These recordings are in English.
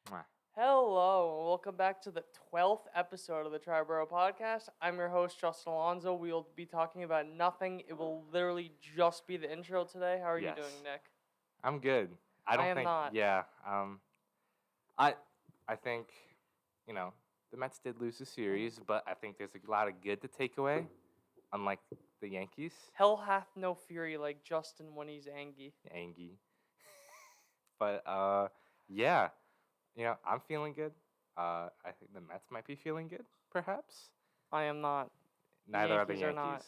Mwah. Hello, welcome back to the 12th episode of the Triboro Podcast. I'm your host, Justin Alonzo. We'll be talking about nothing. It will literally just be the intro today. How are you doing, Nick? I'm good. I am not. Yeah. I think, the Mets did lose the series, but I think there's a lot of good to take away, unlike the Yankees. Hell hath no fury like Justin when he's angry. But yeah, I'm feeling good. I think the Mets might be feeling good, perhaps. I am not. Neither are the Yankees are not. Yankees.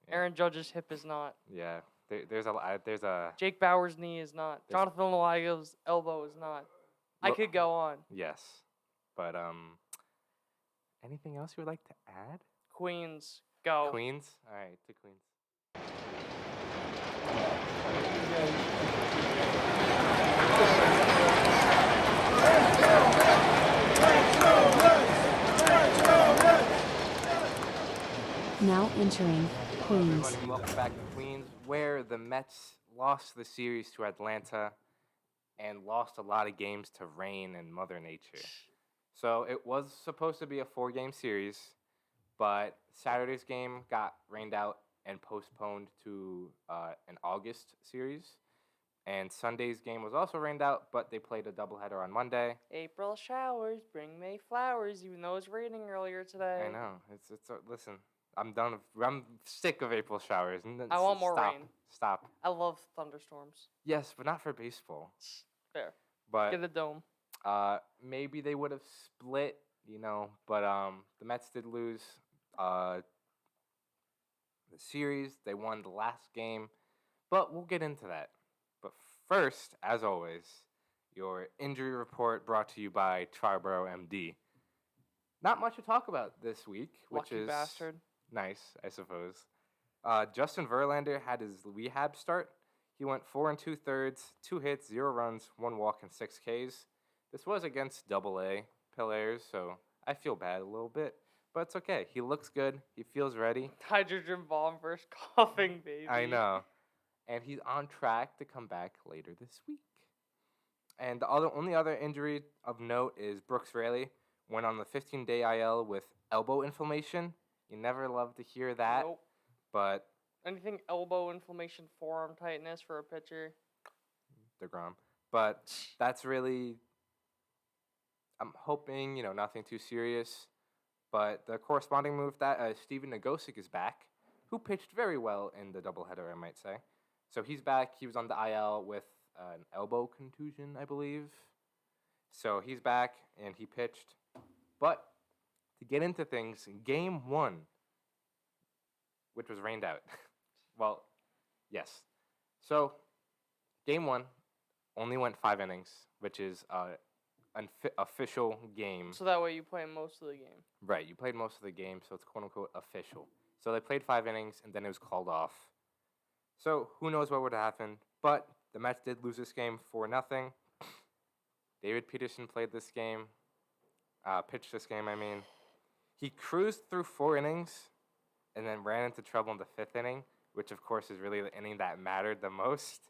Yeah. Aaron Judge's hip is not. Yeah. There's a. Jake Bauer's knee is not. Jonathan Loaiza's elbow is not. I could go on. Yes, but anything else you would like to add? Queens, go. Queens? All right, to Queens. Now entering Queens. Everybody, welcome back to Queens, where the Mets lost the series to Atlanta and lost a lot of games to rain and Mother Nature. So it was supposed to be a 4-game series, but Saturday's game got rained out and postponed to an August series. And Sunday's game was also rained out, but they played a doubleheader on Monday. April showers bring May flowers, even though it's raining earlier today. I know. Listen, I'm done. I'm sick of April showers. I want more rain. Stop. I love thunderstorms. Yes, but not for baseball. Fair. But get a dome. Maybe they would have split, but the Mets did lose the series. They won the last game, but we'll get into that. But first, as always, your injury report brought to you by Triboro MD. Not much to talk about this week, which Lucky is bastard. Nice, I suppose. Justin Verlander had his rehab start. He went 4 2/3, 2 hits, 0 runs, 1 walk, and 6 Ks. This was against AA players, so I feel bad a little bit, but it's okay. He looks good. He feels ready. Hydrogen bomb versus coughing baby. I know. And he's on track to come back later this week. And the only other injury of note is Brooks Raley went on the 15-day IL with elbow inflammation. You never love to hear that. Nope. But anything elbow inflammation, forearm tightness for a pitcher. DeGrom. But that's really, I'm hoping, nothing too serious. But the corresponding move that Steven Nagosic is back, who pitched very well in the doubleheader, I might say. So he's back. He was on the IL with an elbow contusion, I believe. So he's back, and he pitched. But to get into things, Game 1, which was rained out. Well, yes. So Game 1 only went 5 innings, which is an official game. So that way you play most of the game. Right, you played most of the game, so it's quote-unquote official. So they played 5 innings, and then it was called off. So who knows what would have happened, but the Mets did lose this game 4-0. David Peterson pitched this game, I mean. He cruised through 4 innings and then ran into trouble in the 5th inning, which, of course, is really the inning that mattered the most.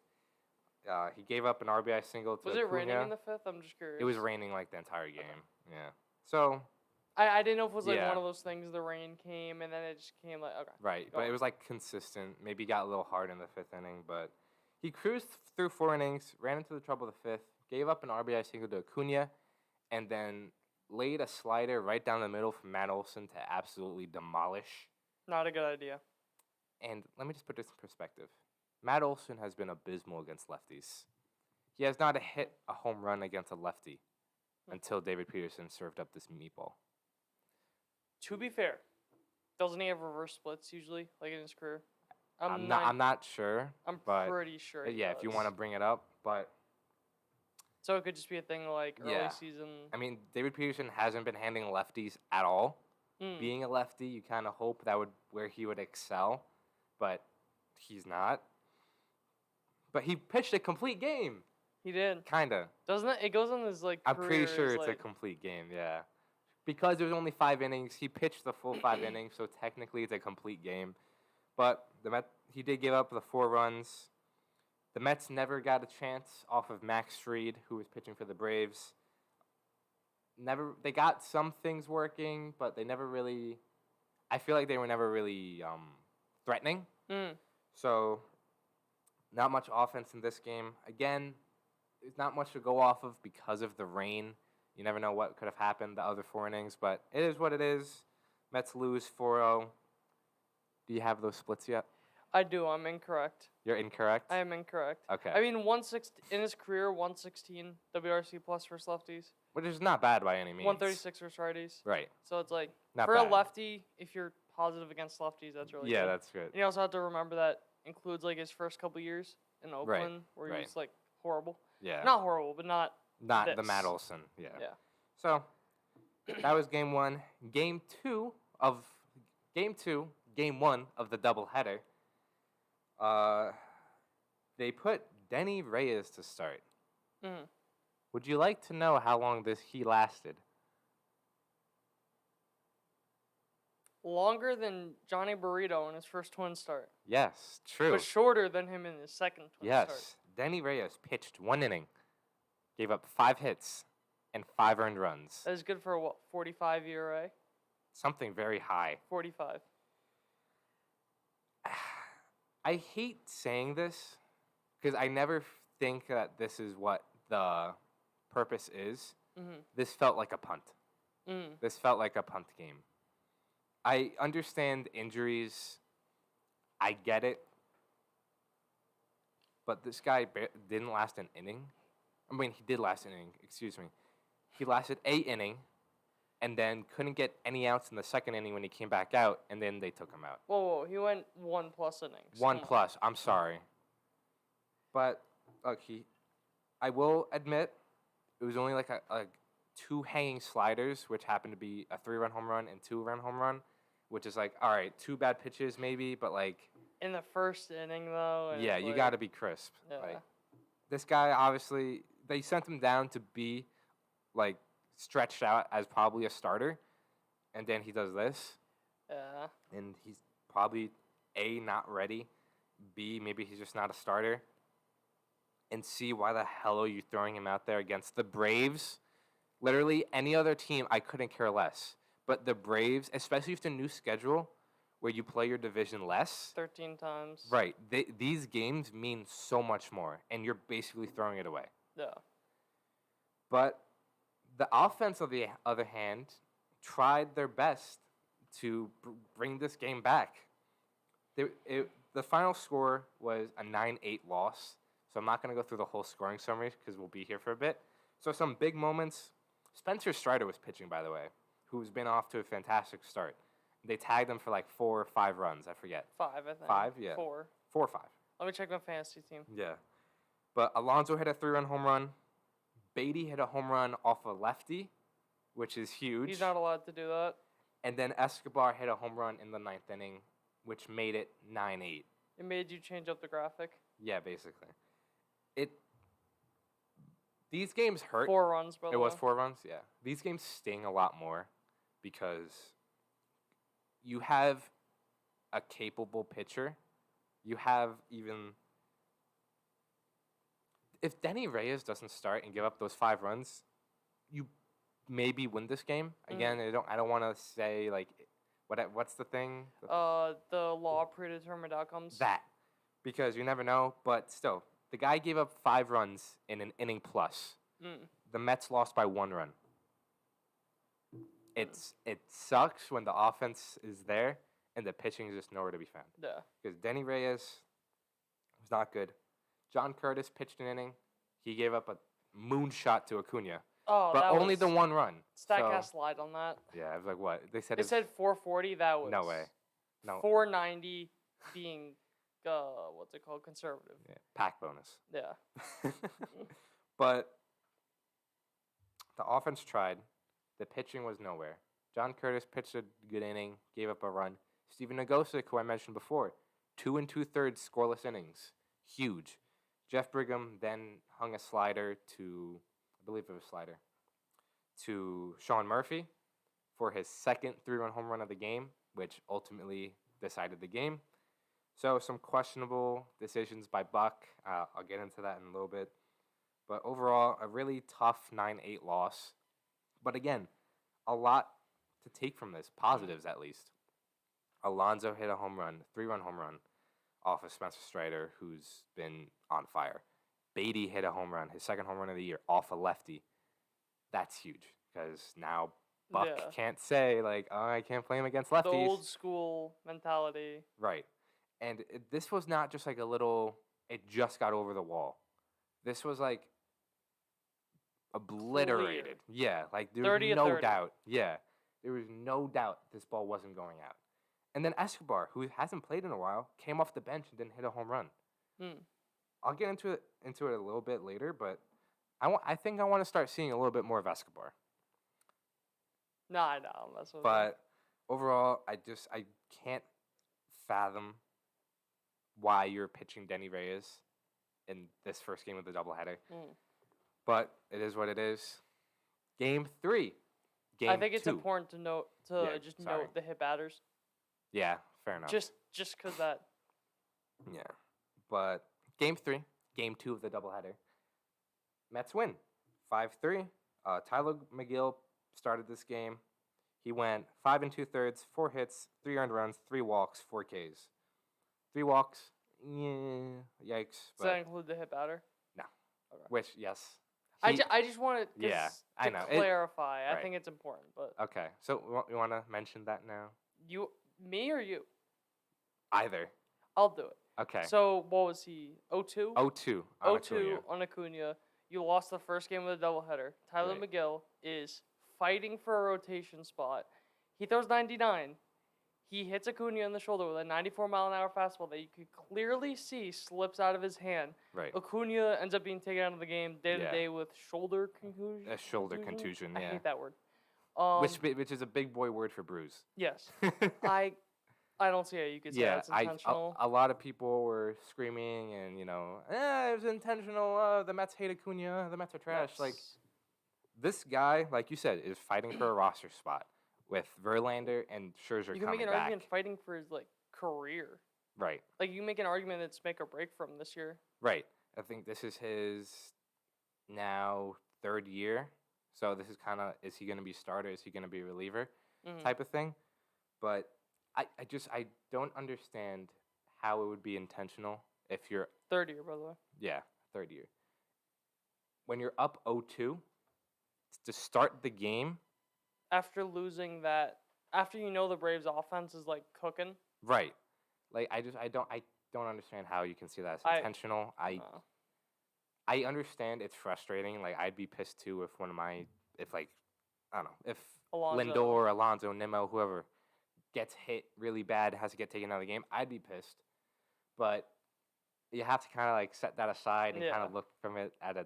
He gave up an RBI single to Was it Acuna. raining in the 5th? I'm just curious. It was raining, the entire game. Okay. Yeah. So I didn't know if it was, one of those things, the rain came, and then it just came, okay. Right, but it was, consistent. Maybe got a little hard in the 5th inning, but he cruised through 4 innings, ran into the trouble in the 5th, gave up an RBI single to Acuna, and then laid a slider right down the middle for Matt Olson to absolutely demolish. Not a good idea. And let me just put this in perspective. Matt Olson has been abysmal against lefties. He has not hit a home run against a lefty until David Peterson served up this meatball. To be fair, doesn't he have reverse splits usually, in his career? I'm not sure. I'm pretty sure he does. If you want to bring it up, but so it could just be a thing early season. I mean, David Peterson hasn't been handling lefties at all. Being a lefty, you kind of hope that would where he would excel, but he's not. But he pitched a complete game. He did. Kinda. Doesn't it? It goes on his I'm pretty sure it's a complete game. Yeah. Because there was only 5 innings, he pitched the full 5 innings, so technically it's a complete game. But he did give up the 4 runs. The Mets never got a chance off of Max Fried, who was pitching for the Braves. they got some things working, but they never really. I feel like they were never really threatening. Mm. So, not much offense in this game. Again, there's not much to go off of because of the rain. You never know what could have happened the other 4 innings, but it is what it is. Mets lose 4-0. Do you have those splits yet? I do. I'm incorrect. You're incorrect? I am incorrect. Okay. I mean, in his career, 116 WRC plus versus lefties. Which is not bad by any means. 136 versus righties. Right. So it's like, Not for bad. a lefty, if you're positive against lefties, that's really Yeah, good. that's good. And you also have to remember that includes like his first couple years in Oakland, where he was like horrible. Yeah. Not horrible, but not the this. Matt Olson. Yeah. Yeah. So, that was game 1. Game 1 of the doubleheader. They put Denny Reyes to start. Mm-hmm. Would you like to know how long he lasted? Longer than Johnny Burrito in his first twin start. Yes, true. But shorter than him in his second twin start. Yes. Denny Reyes pitched 1 inning, gave up 5 hits, and 5 earned runs. That is good for what, 45 ERA? Something very high. 45. I hate saying this because I never think that this is what the purpose is. Mm-hmm. This felt like a punt. Mm. This felt like a punt game. I understand injuries. I get it. But this guy didn't last an inning. I mean, he did last an inning. Excuse me. He lasted 8 innings and then couldn't get any outs in the second inning when he came back out, and then they took him out. Whoa, he went 1+ innings. 1+. I'm sorry. But, look, I will admit, it was only like a 2 hanging sliders, which happened to be a 3-run home run and 2-run home run, which is like, all right, 2 bad pitches maybe, but like... In the first inning, though. Yeah, you got to be crisp. Yeah. Like, this guy, obviously, they sent him down to be, like, stretched out as probably a starter, and then he does this. Yeah. And he's probably, A, not ready, B, maybe he's just not a starter, and C, why the hell are you throwing him out there against the Braves? Literally, any other team, I couldn't care less. But the Braves, especially with the new schedule, where you play your division less. 13 times. Right. These games mean so much more, and you're basically throwing it away. Yeah. But the offense, on the other hand, tried their best to bring this game back. The final score was a 9-8 loss, so I'm not going to go through the whole scoring summary because we'll be here for a bit. So some big moments. Spencer Strider was pitching, by the way, who's been off to a fantastic start. They tagged him for like 4 or 5 runs. I forget. 5, I think. 5, yeah. 4. 4 or 5. Let me check my fantasy team. Yeah. But Alonso hit a 3-run home run. Beatty hit a home run off a lefty, which is huge. He's not allowed to do that. And then Escobar hit a home run in the 9th inning, which made it 9-8. It made you change up the graphic. Yeah, basically. These games hurt. 4 runs, by the way. It was 4 runs, yeah. These games sting a lot more because you have a capable pitcher. You have even... If Denny Reyes doesn't start and give up those 5 runs, you maybe win this game. Again, I don't want to say, like, what's the thing? The law of predetermined outcomes. That. Because you never know, but still. The guy gave up 5 runs in an inning plus. The Mets lost by 1 run. It sucks when the offense is there and the pitching is just nowhere to be found. Yeah. Because Denny Reyes was not good. John Curtis pitched an inning. He gave up a moonshot to Acuna. Oh, but that only was, the 1 run. Statcast lied on that. Yeah, I was like, what? They said it said 440. That was no way. No. 490 being what's it called? Conservative. Yeah, pack bonus. Yeah. But the offense tried. The pitching was nowhere. John Curtis pitched a good inning, gave up a run. Steven Nagosic, who I mentioned before, 2 2/3 scoreless innings. Huge. Jeff Brigham then hung a slider to, I believe it was slider, to Sean Murphy for his second 3-run home run of the game, which ultimately decided the game. So some questionable decisions by Buck. I'll get into that in a little bit. But overall, a really tough 9-8 loss But again, a lot to take from this, positives at least. Alonso hit a home run, 3-run home run off of Spencer Strider, who's been on fire. Beatty hit a home run, his second home run of the year, off a lefty. That's huge because now Buck can't say, like, oh, I can't play him against lefties. The old school mentality. Right. And this was not just like a little, it just got over the wall. This was like obliterated. Clear. Yeah, like there was no doubt. Yeah, there was no doubt this ball wasn't going out. And then Escobar, who hasn't played in a while, came off the bench and didn't hit a home run. I'll get into it a little bit later, but I think I want to start seeing a little bit more of Escobar. No, I know. That's what But overall, I can't fathom why you're pitching Denny Reyes in this first game of the doubleheader. But it is what it is. Game 3. I think it's important to note note the hit batters. Yeah, fair enough. Just because that. Yeah, but Game 3, Game 2 of the doubleheader. Mets win, 5-3. Tyler McGill started this game. He went 5 2/3, 4 hits, 3 earned runs, 3 walks, 4 Ks. 3 walks, yikes. Does that include the hit batter? No. Okay. Which, yes. I just wanted I know. Clarify. Right. I think it's important. But okay, so you want to mention that now? Me or you? Either. I'll do it. Okay. So what was he? 0-2? 0-2. 0-2 on Acuna. You lost the first game of the doubleheader. Tyler Right. McGill is fighting for a rotation spot. He throws 99. He hits Acuna in the shoulder with a 94-mile-an-hour fastball that you could clearly see slips out of his hand. Right. Acuna ends up being taken out of the game day-to-day with shoulder contusion. A shoulder contusion, yeah. I hate that word. Which is a big boy word for bruise. Yes. I don't see how you could say that's intentional. A lot of people were screaming and, it was intentional. The Mets hate Acuna. The Mets are trash. Yes. Like, this guy, like you said, is fighting for a roster spot with Verlander and Scherzer coming back. You can make an argument fighting for his, career. Right. Like, you make an argument that's make or break for him this year. Right. I think this is his now 3rd year. So this is kind of, is he going to be starter? Is he going to be reliever type of thing? But I don't understand how it would be intentional if you're... 3rd year, by the way. Yeah, 3rd year. When you're up 0-2, to start the game... After losing that, after the Braves' offense is, cooking. Right. Like, I don't understand how you can see that as intentional. I understand it's frustrating. Like, I'd be pissed too if if Alonso. Lindor, Alonso, Nimmo, whoever gets hit really bad, has to get taken out of the game. I'd be pissed. But you have to kind of set that aside and kind of look from it at a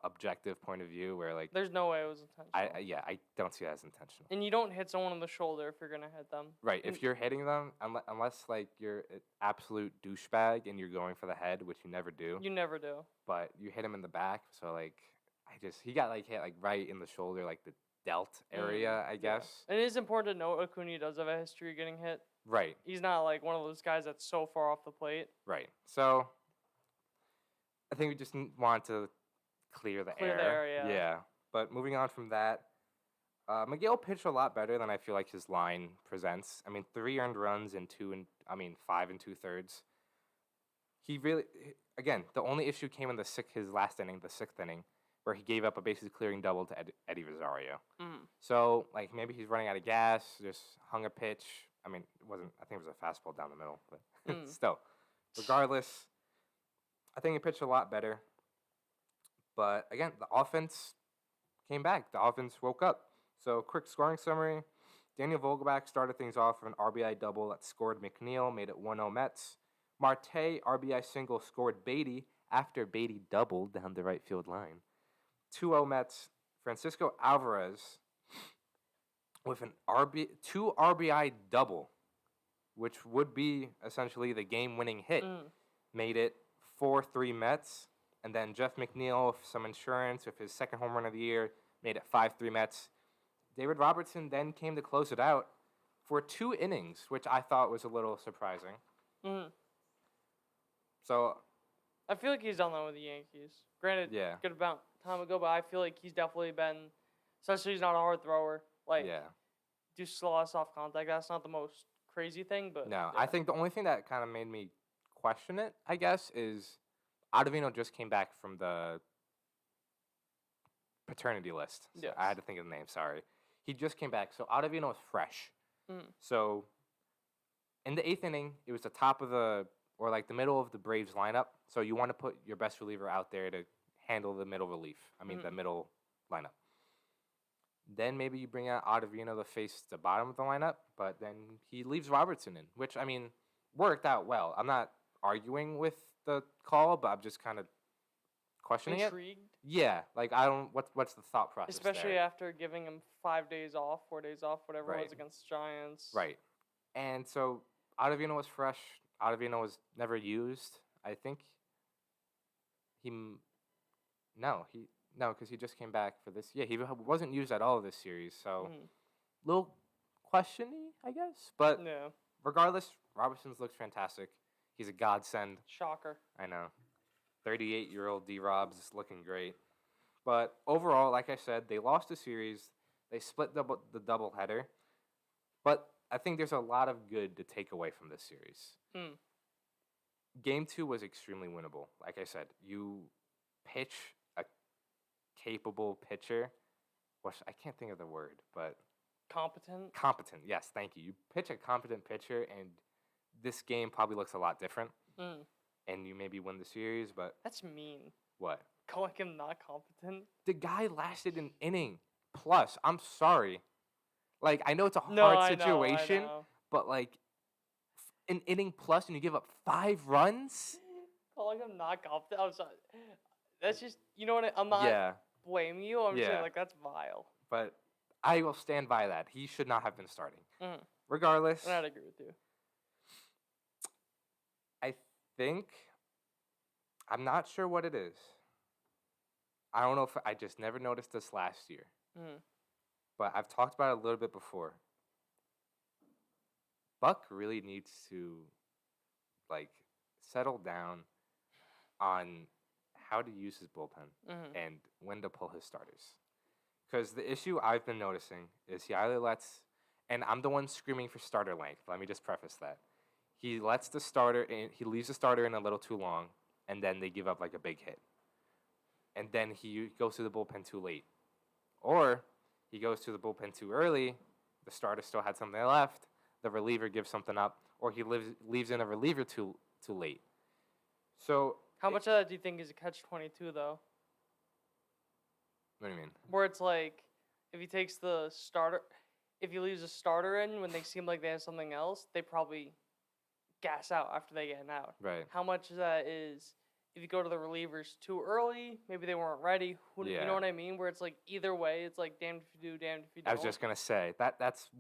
objective point of view where there's no way it was intentional. I don't see that as intentional. And you don't hit someone on the shoulder if you're gonna hit them. Right. If you're hitting them, unless you're an absolute douchebag and you're going for the head, which you never do. You never do. But you hit him in the back, so he got hit right in the shoulder, the delt area, I guess. And it is important to note Acuna does have a history of getting hit. Right. He's not one of those guys that's so far off the plate. Right. So I think we just want to clear the air. Yeah. But moving on from that, McGill pitched a lot better than I feel like his line presents. I mean, 3 earned runs in 5 2/3. He really, again, the only issue came in his last inning, the 6th inning, where he gave up a bases clearing double to Eddie Rosario. So maybe he's running out of gas, just hung a pitch. I mean, I think it was a fastball down the middle, but still, regardless, I think he pitched a lot better. But again, the offense came back. The offense woke up. So quick scoring summary. Daniel Vogelbach started things off with an RBI double that scored McNeil, made it 1-0 Mets. Marte, RBI single, scored Beatty after Beatty doubled down the right field line. 2-0 Mets. Francisco Alvarez with an 2 RBI double, which would be essentially the game-winning hit, made it 4-3 Mets. And then Jeff McNeil with some insurance with his 2nd home run of the year, made it 5-3 Mets. David Robertson then came to close it out for 2 innings, which I thought was a little surprising. So I feel like he's done that with the Yankees. Granted, good amount of time ago, but I feel like he's definitely been Especially he's not a hard thrower. Like, yeah. do slow ass off contact. That's not the most crazy thing, but No, yeah. I think the only thing that kind of made me question it, I guess, is Ottavino just came back from the paternity list. So Yes. I had to think of the name, sorry. He just came back, so Ottavino is fresh. Mm. So in the 8th inning, it was the top of the, or like the middle of the Braves lineup. So you want to put your best reliever out there to handle the middle relief. The middle lineup. Then maybe you bring out Ottavino to face the bottom of the lineup, but then he leaves Robertson in, which, worked out well. I'm not arguing with the call, but I'm just kind of questioning Intrigued. it. Yeah, like I don't. What's the thought process? Especially there? after giving him 4 days off, whatever it was against Giants. Right. And so Ottavino was fresh. Ottavino was never used. I think because he just came back for this. Yeah, he wasn't used at all this series. So little questiony, I guess. But yeah. Regardless, Robertson's looks fantastic. He's a godsend. Shocker. I know. 38-year-old D-Rob's is looking great. But overall, like I said, they lost the series. They split the doubleheader. But I think there's a lot of good to take away from this series. Game 2 was extremely winnable. Like I said, you pitch a capable pitcher. Which I can't think of the word, but... Competent, yes, thank you. You pitch a competent pitcher, and this game probably looks a lot different. And you maybe win the series, but... That's mean. What? Calling him not competent? The guy lasted an inning. Plus, I'm sorry. Like, I know it's a hard situation, I know. but, like, an inning plus and you give up 5 runs? Calling him not competent? I'm sorry. That's just... You know what? I'm not blaming you. I'm just saying, like, that's vile. But I will stand by that. He should not have been starting. Regardless... I'd agree with you. I think... I'm not sure what it is. I don't know if I just never noticed this last year. But I've talked about it a little bit before. Buck really needs to, like, settle down on how to use his bullpen and when to pull his starters. Because the issue I've been noticing is he either lets, and I'm the one screaming for starter length. Let me just preface that. He lets the starter in, he leaves the starter in a little too long, and then they give up like a big hit. And then he goes to the bullpen too late. Or he goes to the bullpen too early, the starter still had something left, the reliever gives something up, or he leaves in a reliever too late. So how much of that do you think is a catch-22, though? What do you mean? Where it's like, if he takes the starter, if he leaves a starter in when they seem like they have something else, they probably gas out after they get an out. Right. How much of that is if you go to the relievers too early, maybe they weren't ready. You know what I mean? Where it's like either way, it's like damned if you do, damned if you don't. I was just gonna say that's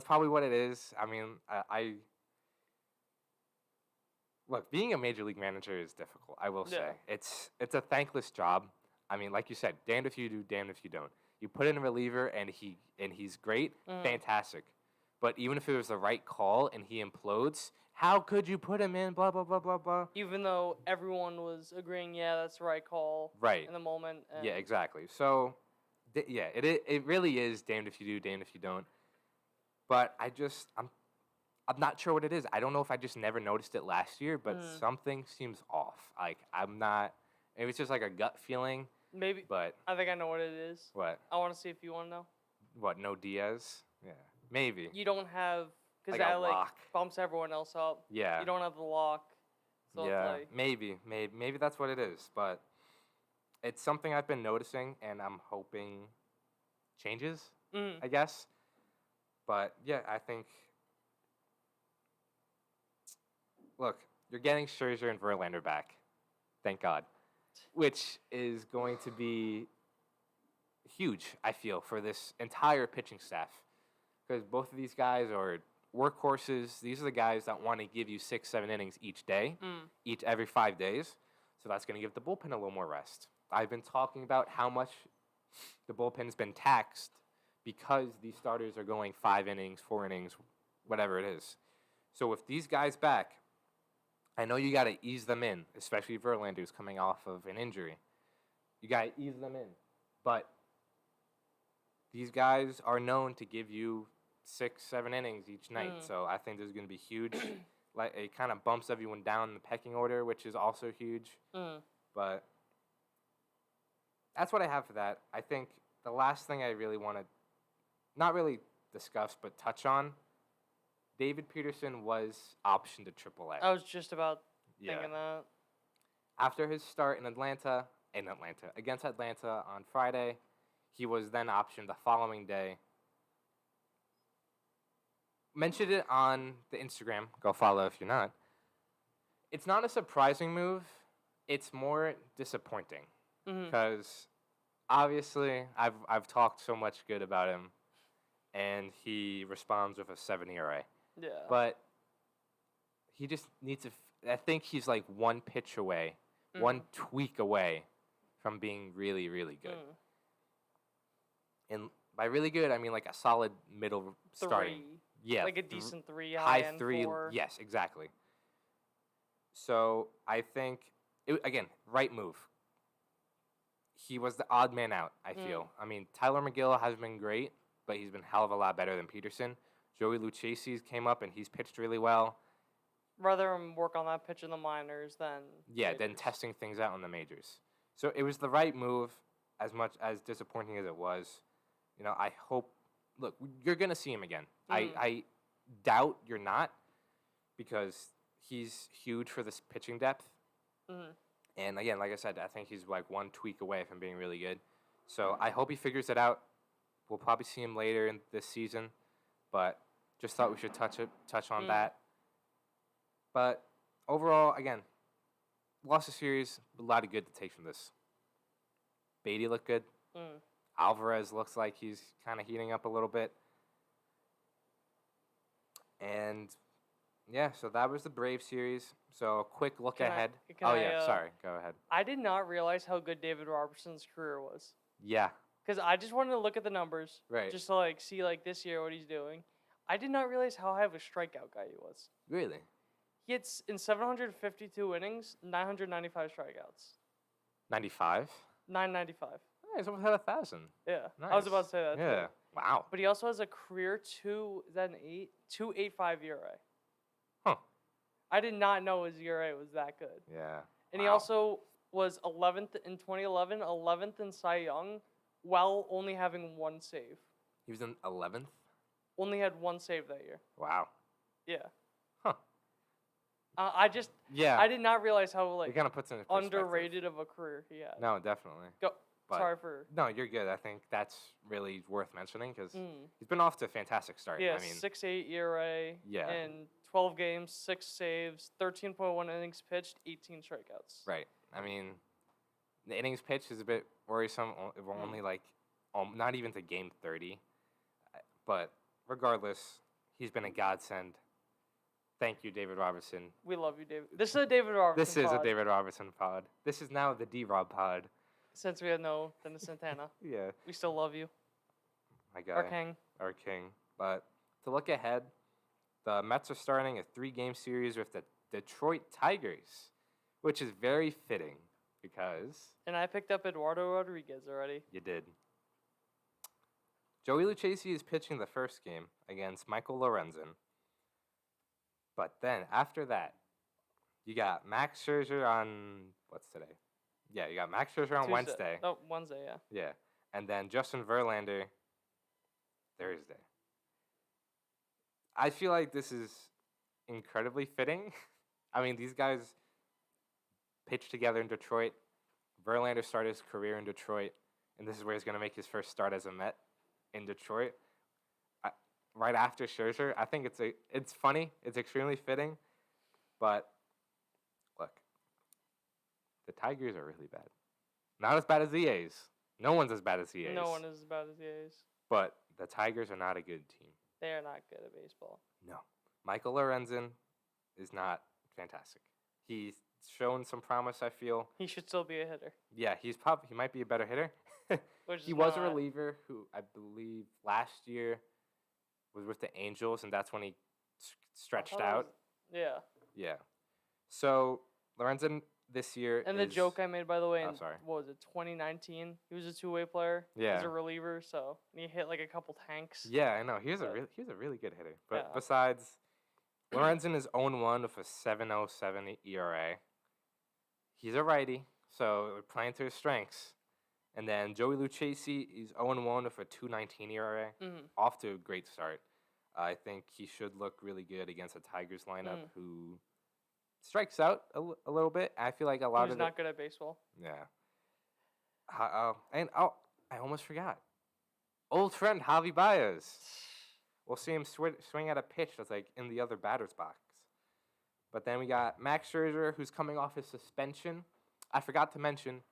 probably what it is. I mean, I look, being a major league manager is difficult. I will say it's a thankless job. I mean, like you said, damned if you do, damned if you don't. You put in a reliever and he's great, fantastic. But even if it was the right call and he implodes, how could you put him in? Blah blah blah blah blah. Even though everyone was agreeing, yeah, that's the right call. Right. In the moment. Yeah, exactly. So, it really is damned if you do, damned if you don't. But I'm not sure what it is. I don't know if I just never noticed it last year, but something seems off. Like I'm not. Maybe it's just like a gut feeling. Maybe. But I think I know what it is. What? I want to see if you want to know. What? No Diaz? Yeah. Maybe. You don't have, because like that lock. bumps everyone else up. Yeah. You don't have the lock. So yeah. It's like, maybe that's what it is. But it's something I've been noticing, and I'm hoping changes. I guess. But yeah, I think. Look, you're getting Scherzer and Verlander back. Thank God. Which is going to be huge, I feel, for this entire pitching staff. Because both of these guys are workhorses. These are the guys that want to give you 6-7 innings each day, every 5 days. So that's going to give the bullpen a little more rest. I've been talking about how much the bullpen's been taxed because these starters are going 5 innings, 4 innings, whatever it is. So with these guys back, I know you got to ease them in, especially Verlander, who's coming off of an injury. You got to ease them in. But these guys are known to give you 6-7 innings each night. Mm. So I think this is going to be huge. Like, it kind of bumps everyone down in the pecking order, which is also huge. Mm. But that's what I have for that. I think the last thing I really want to not really discuss but touch on, David Peterson was optioned to AAA. I was just about thinking that. After his start against Atlanta on Friday, he was then optioned the following day. Mentioned it on the Instagram. Go follow if you're not. It's not a surprising move. It's more disappointing because obviously I've talked so much good about him, and he responds with a 7 ERA. Yeah. But he just needs to. I think he's like one pitch away, one tweak away from being really, really good. And by really good, I mean like a solid middle starting. Yeah. Like a decent 3, high high-end 3. 4. Yes, exactly. So I think, again, right move. He was the odd man out, I feel. I mean, Tyler McGill has been great, but he's been a hell of a lot better than Peterson. Joey Lucchesi's came up, and he's pitched really well. Rather him work on that pitch in the minors than than testing things out in the majors. So it was the right move, as much as disappointing as it was. You know, I hope. Look, you're gonna see him again. I doubt you're not, because he's huge for this pitching depth. And again, like I said, I think he's like one tweak away from being really good. So I hope he figures it out. We'll probably see him later in this season, but just thought we should touch on that. But overall, again, lost a series, a lot of good to take from this. Beatty looked good. Alvarez looks like he's kind of heating up a little bit. And yeah, so that was the Brave series. So a quick look ahead. Sorry, go ahead. I did not realize how good David Robertson's career was. Yeah. Because I just wanted to look at the numbers. Right. Just to see this year what he's doing. I did not realize how high of a strikeout guy he was. Really? He hits in 752 innings, 995 strikeouts. 95? 995. Yeah, he's almost had 1,000. Yeah. Nice. I was about to say that too. Wow. But he also has a career 2.85 ERA. Huh. I did not know his ERA was that good. Yeah. And he also was 11th in 2011, 11th in Cy Young, while only having one save. He was in 11th? Only had one save that year. Wow. Yeah. Huh. I did not realize how it kind of puts in underrated of a career he had. No, definitely. No, you're good. I think that's really worth mentioning because he's been off to a fantastic start. Yeah, I mean, 6.8 ERA in 12 games, 6 saves, 13.1 innings pitched, 18 strikeouts. Right. I mean, the innings pitched is a bit worrisome. We're only not even to game 30. But regardless, he's been a godsend. Thank you, David Robertson. We love you, David. This is a David Robertson pod. A David Robertson pod. This is now the D-Rob pod. Since we have no Dennis Santana. Yeah. We still love you. My guy. Our king. But to look ahead, the Mets are starting a 3-game series with the Detroit Tigers, which is very fitting because... And I picked up Eduardo Rodriguez already. You did. Joey Lucchesi is pitching the first game against Michael Lorenzen. But then, after that, you got Max Scherzer on... What's today? Yeah, you got Max Scherzer on Tuesday. Wednesday. Oh, Wednesday, yeah. Yeah. And then Justin Verlander Thursday. I feel like this is incredibly fitting. I mean, these guys pitched together in Detroit. Verlander started his career in Detroit, and this is where he's going to make his first start as a Met in Detroit. Right after Scherzer, I think it's funny. It's extremely fitting, but look, the Tigers are really bad. Not as bad as the A's. No one's as bad as the A's. No one is as bad as the A's. But the Tigers are not a good team. They are not good at baseball. No. Michael Lorenzen is not fantastic. He's shown some promise, I feel. He should still be a hitter. Yeah, he might be a better hitter. He was a reliever who I believe last year was with the Angels, and that's when he stretched out. Yeah. Yeah. So Lorenzen, this year. And the joke I made, by the way, in, sorry. what was it, 2019? He was a two-way player. Yeah. He's a reliever, so and he hit like a couple tanks. Yeah, I know. He's a really good hitter. But besides, Lorenzen is 0-1 with a 7.07 ERA. He's a righty, so we're playing to his strengths. And then Joey Lucchesi is 0-1 with a 2.19 ERA. Off to a great start. I think he should look really good against a Tigers lineup who strikes out a little bit. I feel like a lot He's of not good at baseball. Yeah. I almost forgot. Old friend Javi Baez. We'll see him swing at a pitch that's like in the other batter's box. But then we got Max Scherzer, who's coming off his suspension. I forgot to mention,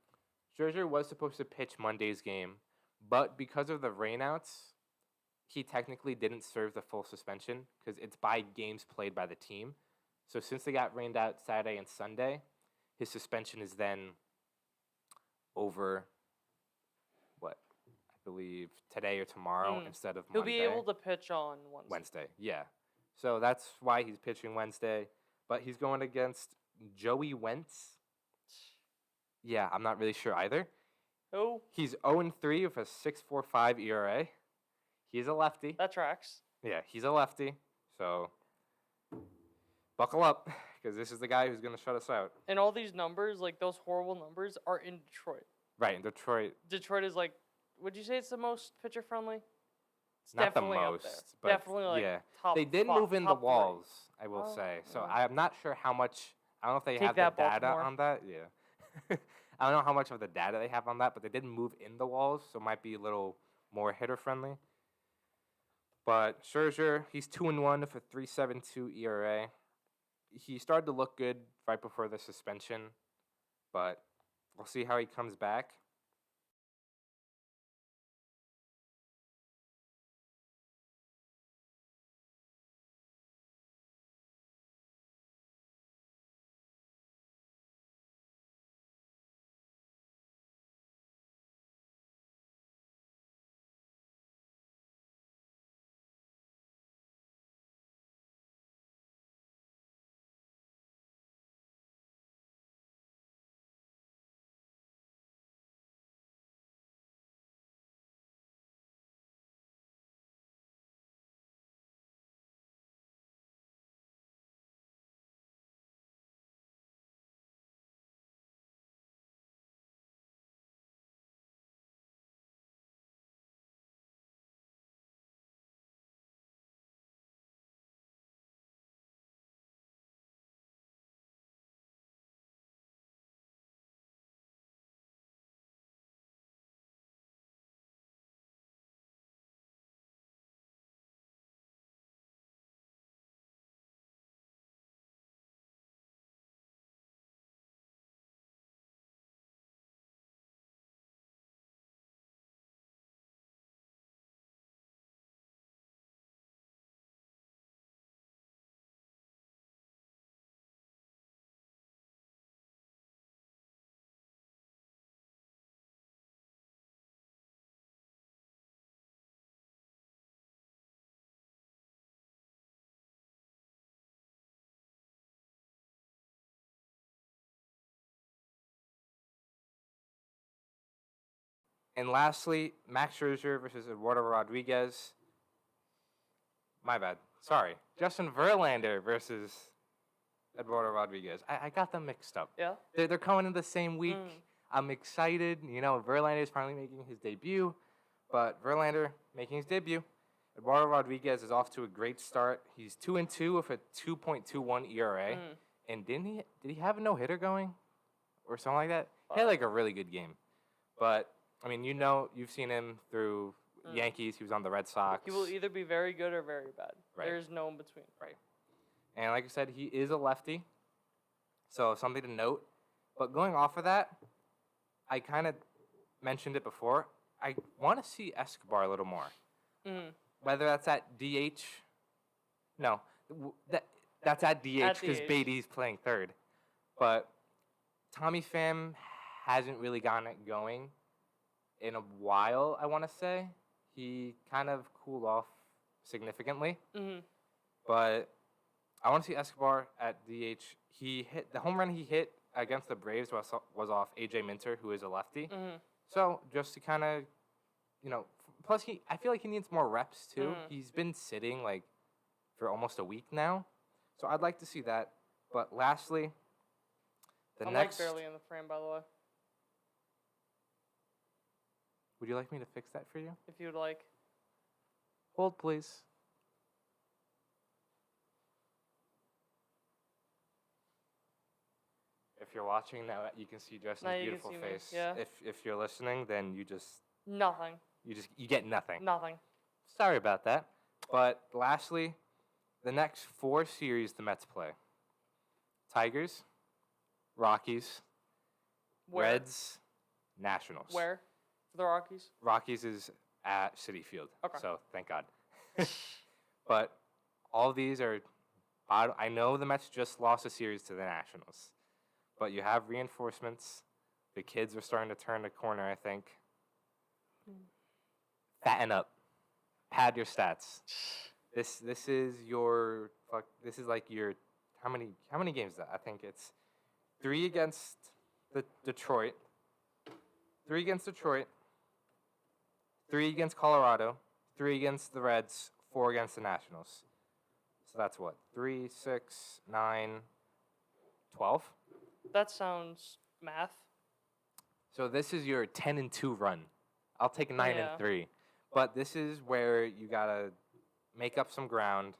Scherzer was supposed to pitch Monday's game, but because of the rainouts, he technically didn't serve the full suspension because it's by games played by the team. So since they got rained out Saturday and Sunday, his suspension is then over, I believe today or tomorrow instead of Monday. He'll be able to pitch on Wednesday, yeah. So that's why he's pitching Wednesday. But he's going against Joey Wentz. Yeah, I'm not really sure either. Who? He's 0-3 with a 6.45 ERA. He's a lefty. That tracks. Yeah, he's a lefty. So buckle up, because this is the guy who's going to shut us out. And all these numbers, like those horrible numbers, are in Detroit. Right, in Detroit. Detroit is like, would you say it's the most pitcher friendly? It's Not definitely the up most, there. but Definitely like yeah. top. They did move in the top walls, I will say. So I'm not sure how much. I don't know if they have the that, data Baltimore. on that. Yeah. I don't know how much of the data they have on that, but they didn't move in the walls, so it might be a little more hitter friendly. But Scherzer, he's 2-1 with a 3.72 ERA. He started to look good right before the suspension, but we'll see how he comes back. And lastly, Max Scherzer versus Eduardo Rodriguez. My bad. Sorry. Justin Verlander versus Eduardo Rodriguez. I got them mixed up. Yeah? They're coming in the same week. I'm excited. You know, Verlander is finally making his debut. But Verlander making his debut. Eduardo Rodriguez is off to a great start. He's 2-2 with a 2.21 ERA. And did he have a no-hitter going? Or something like that? He had like a really good game. But I mean, you know, you've seen him through Yankees. He was on the Red Sox. He will either be very good or very bad. Right. There's no in between. Right. And like I said, he is a lefty. So something to note. But going off of that, I kind of mentioned it before. I want to see Escobar a little more. Whether that's at DH. No, that's at DH because Beatty's playing third. But Tommy Pham hasn't really gotten it going in a while, I want to say. He kind of cooled off significantly. But I want to see Escobar at DH. He hit the home run he hit against the Braves was off AJ Minter, who is a lefty. Mm-hmm. So just to kind of, plus I feel like he needs more reps too. He's been sitting like for almost a week now, so I'd like to see that. But lastly, I'm like barely in the frame, by the way. Would you like me to fix that for you? If you would like. Hold, please. If you're watching now, you can see Justin's beautiful face. Yeah. If you're listening, then you Nothing. get nothing. Nothing. Sorry about that. But lastly, the next 4 series the Mets play: Tigers, Rockies, Where? Reds, Nationals. Where? For the Rockies? Rockies is at Citi Field. Okay. So thank God. But all these are. I know the Mets just lost a series to the Nationals, but you have reinforcements. The kids are starting to turn the corner, I think. Fatten up. Pad your stats. This is like your how many games is that? I think it's 3 against the Detroit. 3 against Detroit. 3 against Colorado. 3 against the Reds. 4 against the Nationals. So that's what? 3, 6, 9, 12? That sounds math. So this is your 10-2 run. I'll take 9-3. But this is where you got to make up some ground,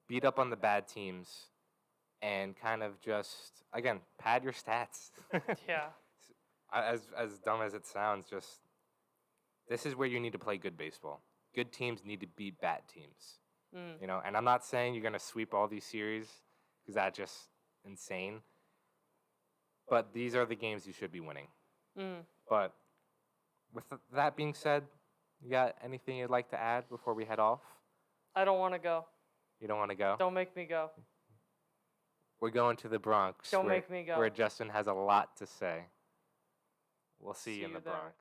beat up on the bad teams, and kind of just, again, pad your stats. Yeah. As dumb as it sounds, just this is where you need to play good baseball. Good teams need to beat bad teams. And I'm not saying you're going to sweep all these series because that's just insane. But these are the games you should be winning. But with that being said, you got anything you'd like to add before we head off? I don't want to go. You don't want to go? Don't make me go. We're going to the Bronx. Don't make me go. Where Justin has a lot to say. We'll see you in the there. Bronx.